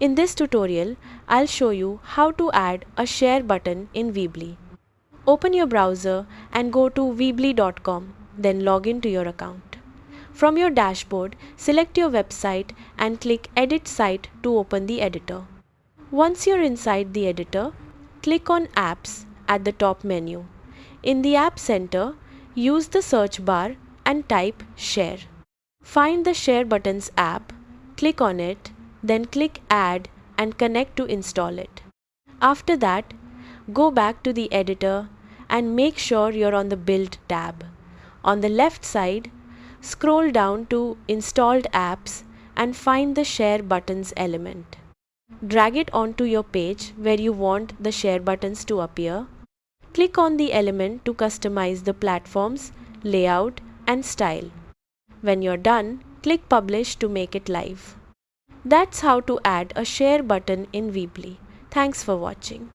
In this tutorial, I'll show you how to add a share button in Weebly. Open your browser and go to weebly.com, then log in to your account. From your dashboard, select your website and click Edit Site to open the editor. Once you're inside the editor, click on Apps at the top menu. In the App Center, use the search bar and type Share. Find the Share Buttons app, click on it, then click Add and connect to install it. After that, go back to the editor and make sure you're on the Build tab. On the left side, scroll down to Installed Apps and find the Share Buttons element. Drag it onto your page where you want the share buttons to appear. Click on the element to customize the platforms, layout, and style. When you're done, click Publish to make it live. That's how to add a share button in Weebly. Thanks for watching.